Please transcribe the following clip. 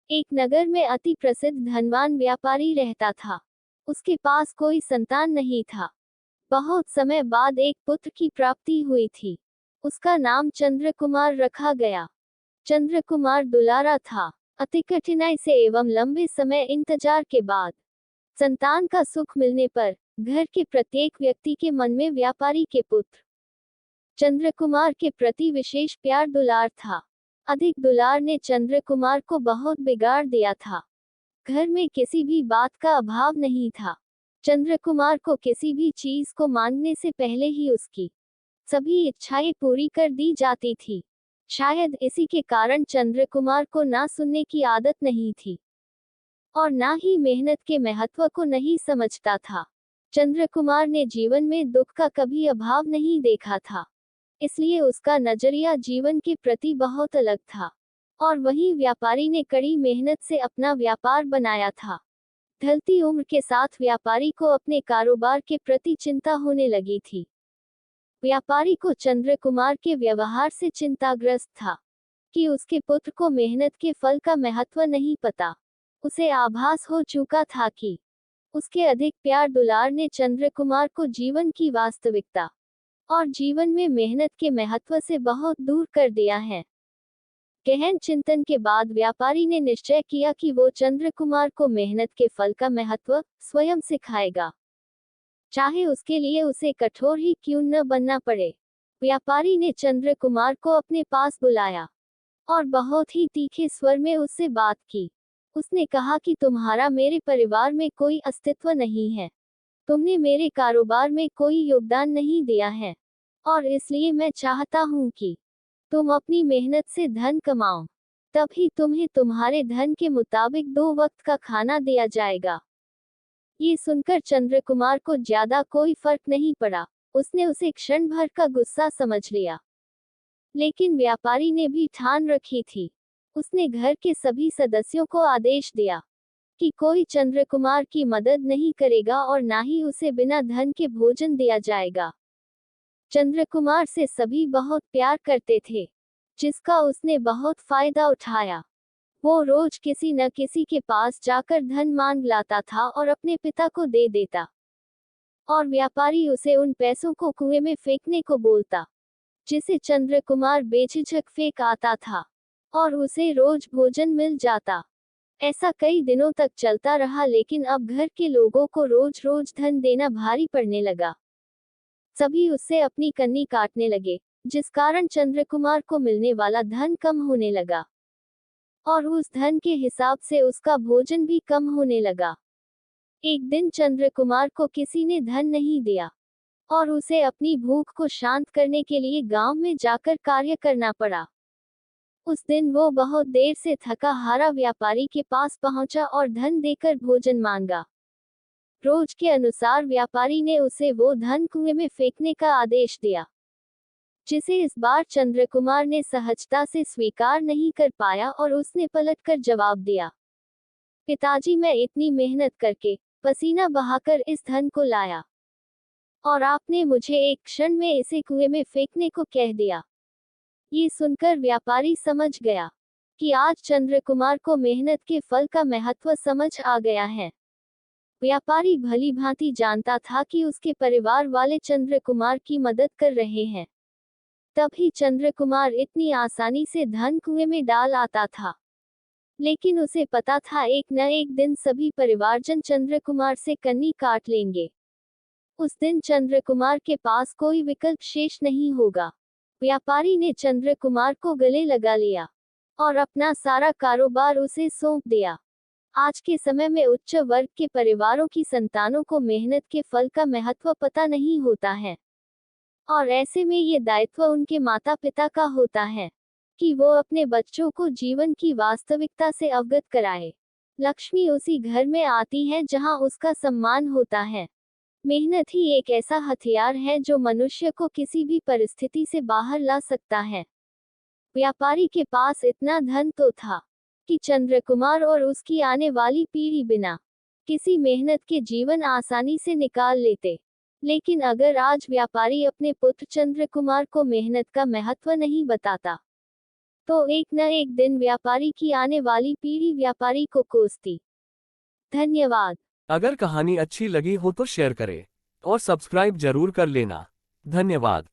एक नगर में अति प्रसिद्ध धनवान व्यापारी रहता था। उसके पास कोई संतान नहीं था। बहुत समय बाद एक पुत्र की प्राप्ति हुई थी। उसका नाम चंद्रकुमार रखा गया। चंद्रकुमार दुलारा था। अति कठिनाई से एवं लंबे समय इंतजार के बाद संतान का सुख मिलने पर घर के प्रत्येक व्यक्ति के मन में व्यापारी के पुत्र चंद्रकुमार के प्रति विशेष प्यार दुलार था। अधिक दुलार ने चंद्रकुमार को बहुत बिगाड़ दिया था। घर में किसी भी बात का अभाव नहीं था। चंद्रकुमार को किसी भी चीज को मांगने से पहले ही उसकी सभी इच्छाएं पूरी कर दी जाती थी। शायद इसी के कारण चंद्रकुमार को ना सुनने की आदत नहीं थी और ना ही मेहनत के महत्व को नहीं समझता था। चंद्रकुमार ने जीवन में दुख का कभी अभाव नहीं देखा था, इसलिए उसका नजरिया जीवन के प्रति बहुत अलग था। और वहीं व्यापारी ने कड़ी मेहनत से अपना व्यापार बनाया था। ढलती उम्र के साथ व्यापारी को अपने कारोबार के प्रति चिंता होने लगी थी। व्यापारी को चंद्रकुमार के व्यवहार से चिंताग्रस्त था कि उसके पुत्र को मेहनत के फल का महत्व नहीं पता। उसे आभास हो चुका था कि उसके अधिक प्यार दुलार ने चंद्रकुमार को जीवन की वास्तविकता और जीवन में मेहनत के महत्व से बहुत दूर कर दिया है। गहन चिंतन के बाद व्यापारी ने निश्चय किया कि वो चंद्रकुमार को मेहनत के फल का महत्व स्वयं सिखाएगा, चाहे उसके लिए उसे कठोर ही क्यों न बनना पड़े। व्यापारी ने चंद्रकुमार को अपने पास बुलाया और बहुत ही तीखे स्वर में उससे बात की। उसने कहा कि तुम्हारा मेरे परिवार में कोई अस्तित्व नहीं है। तुमने मेरे कारोबार में कोई योगदान नहीं दिया है और इसलिए मैं चाहता हूं कि तुम अपनी मेहनत से धन कमाओ, तभी तुम्हें तुम्हारे धन के मुताबिक 2 वक्त का खाना दिया जाएगा। ये सुनकर चंद्रकुमार को ज्यादा कोई फर्क नहीं पड़ा। उसने उसे क्षण भर का गुस्सा समझ लिया, लेकिन व्यापारी ने भी ठान रखी थी। उसने घर के सभी सदस्यों को आदेश दिया कि कोई चंद्रकुमार की मदद नहीं करेगा और ना ही उसे बिना धन के भोजन दिया जाएगा। चंद्रकुमार से सभी बहुत प्यार करते थे, जिसका उसने बहुत फायदा उठाया। वो रोज किसी न किसी के पास जाकर धन मांग लाता था और अपने पिता को दे देता, और व्यापारी उसे उन पैसों को कुएं में फेंकने को बोलता, जिसे चंद्रकुमार बेझिझक फेंक आता था और उसे रोज भोजन मिल जाता। ऐसा कई दिनों तक चलता रहा, लेकिन अब घर के लोगों को रोज रोज धन देना भारी पड़ने लगा। सभी उससे अपनी कन्नी काटने लगे, जिस कारण चंद्रकुमार को मिलने वाला धन कम होने लगा और उस धन के हिसाब से उसका भोजन भी कम होने लगा। एक दिन चंद्रकुमार को किसी ने धन नहीं दिया और उसे अपनी भूख को शांत करने के लिए गांव में जाकर कार्य करना पड़ा। उस दिन वो बहुत देर से थका हारा व्यापारी के पास पहुंचा और धन देकर भोजन मांगा। रोज के अनुसार व्यापारी ने उसे वो धन कुएं में फेंकने का आदेश दिया, जिसे इस बार चंद्रकुमार ने सहजता से स्वीकार नहीं कर पाया और उसने पलटकर जवाब दिया, पिताजी, मैं इतनी मेहनत करके पसीना बहाकर इस धन को लाया और आपने मुझे एक क्षण में इसे कुएं में फेंकने को कह दिया। ये सुनकर व्यापारी समझ गया कि आज चंद्रकुमार को मेहनत के फल का महत्व समझ आ गया है। व्यापारी भली भांति जानता था कि उसके परिवार वाले चंद्रकुमार की मदद कर रहे हैं, तभी चंद्रकुमार इतनी आसानी से धन कुएं में डाल आता था। लेकिन उसे पता था एक न एक दिन सभी परिवारजन चंद्रकुमार से कन्नी काट लेंगे। उस दिन चंद्रकुमार के पास कोई विकल्प शेष नहीं होगा। व्यापारी ने चंद्रकुमार को गले लगा लिया और अपना सारा कारोबार उसे सौंप दिया। आज के समय में उच्च वर्ग के परिवारों की संतानों को मेहनत के फल का महत्व पता नहीं होता है, और ऐसे में ये दायित्व उनके माता पिता का होता है कि वो अपने बच्चों को जीवन की वास्तविकता से अवगत कराए। लक्ष्मी उसी घर में आती है जहां उसका सम्मान होता है। मेहनत ही एक ऐसा हथियार है जो मनुष्य को किसी भी परिस्थिति से बाहर ला सकता है। व्यापारी के पास इतना धन तो था कि चंद्रकुमार और उसकी आने वाली पीढ़ी बिना किसी मेहनत के जीवन आसानी से निकाल लेते। लेकिन अगर आज व्यापारी अपने पुत्र चंद्रकुमार को मेहनत का महत्व नहीं बताता, तो एक न एक दिन व्यापारी की आने वाली पीढ़ी व्यापारी को कोसती। धन्यवाद। अगर कहानी अच्छी लगी हो तो शेयर करें और सब्सक्राइब जरूर कर लेना। धन्यवाद।